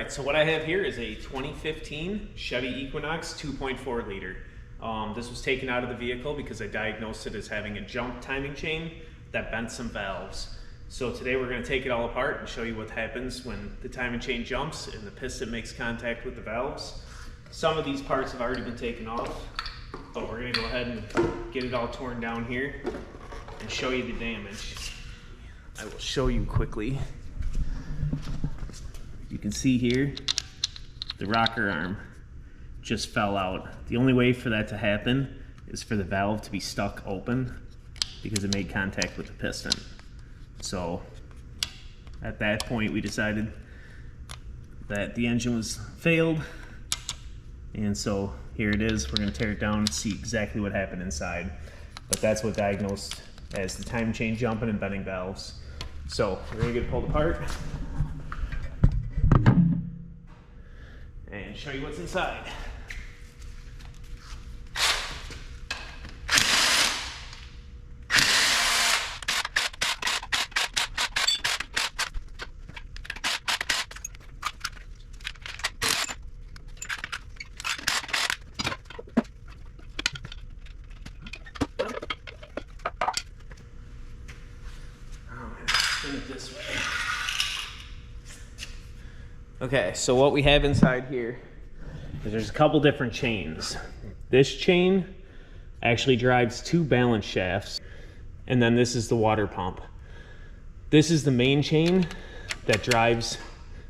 right, so what I have here is a 2015 Chevy Equinox 2.4 liter. This was taken out of the vehicle because I diagnosed it as having a jump timing chain that bent some valves. So today we're going to take it all apart and show you what happens when the timing chain jumps and the piston makes contact with the valves. Some of these parts have already been taken off, but we're going to go ahead and get it all torn down here and show you the damage. I will show you quickly. You can see here, the rocker arm just fell out. The only way for that to happen is for the valve to be stuck open because it made contact with the piston. So at that point we decided that the engine was failed, and so here it is. We're going to tear it down and see exactly what happened inside. But that's what diagnosed as the timing chain jumping and bending valves. So we're going to get it pulled apart and show you what's inside. Spin it this way. Okay, so what we have inside here is there's a couple different chains. This chain actually drives two balance shafts, and then this is the water pump. This is the main chain that drives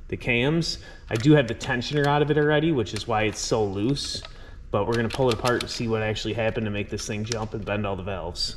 the cams. I do have the tensioner out of it already, which is why it's so loose, but we're gonna pull it apart and see what actually happened to make this thing jump and bend all the valves.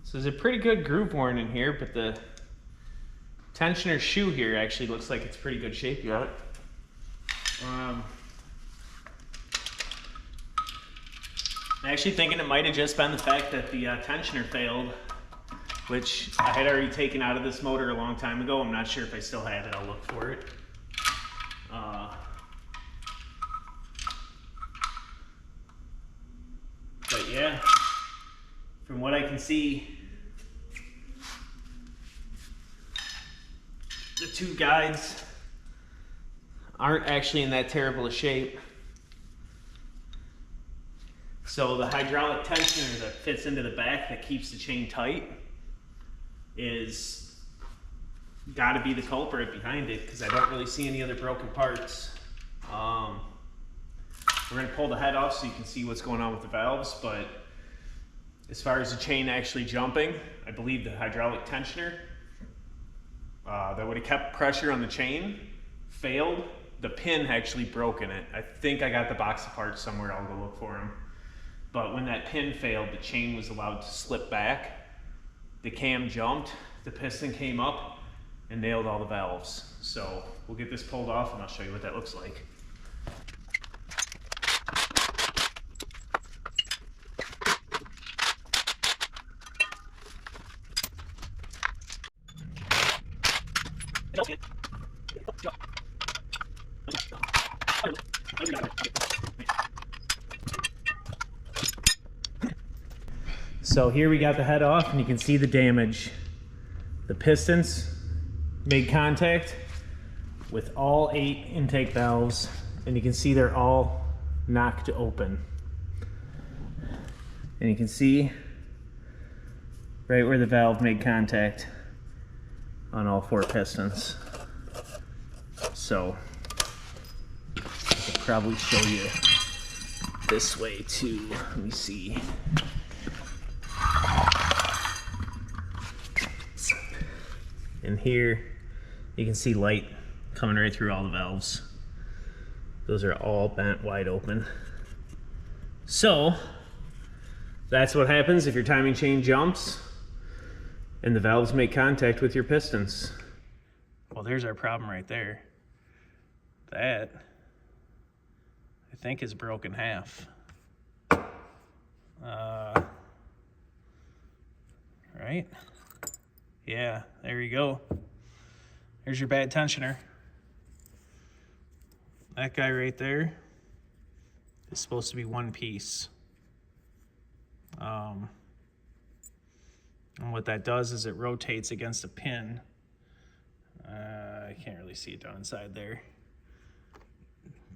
So there's a pretty good groove worn in here, but the tensioner shoe here actually looks like it's pretty good shape. You got it? I'm actually thinking it might have just been the fact that the tensioner failed, which I had already taken out of this motor a long time ago. I'm not sure if I still have it. I'll look for it. But yeah, from what I can see, the two guides aren't actually in that terrible a shape. So the hydraulic tensioner that fits into the back that keeps the chain tight is got to be the culprit behind it, because I don't really see any other broken parts. We're going to pull the head off so you can see what's going on with the valves, but as far as the chain actually jumping, I believe the hydraulic tensioner that would have kept pressure on the chain failed. The pin actually broke in it. I think I got the box of parts somewhere. I'll go look for them. But when that pin failed, the chain was allowed to slip back. The cam jumped, the piston came up and nailed all the valves. So we'll get this pulled off and I'll show you what that looks like. So here we got the head off and you can see the damage. The pistons made contact with all 8 intake valves, and you can see they're all knocked open. And you can see right where the valve made contact on all 4 pistons. So I could probably show you this way too. Let me see. And here you can see light coming right through all the valves. Those are all bent wide open. So that's what happens if your timing chain jumps and the valves make contact with your pistons. Well, there's our problem right there. That, I think, is broken half. Right? Yeah, there you go. There's your bad tensioner. That guy right there is supposed to be one piece. And what that does is it rotates against a pin. I can't really see it down inside there.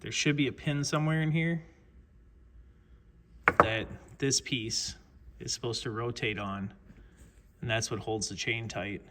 There should be a pin somewhere in here that this piece is supposed to rotate on, and that's what holds the chain tight.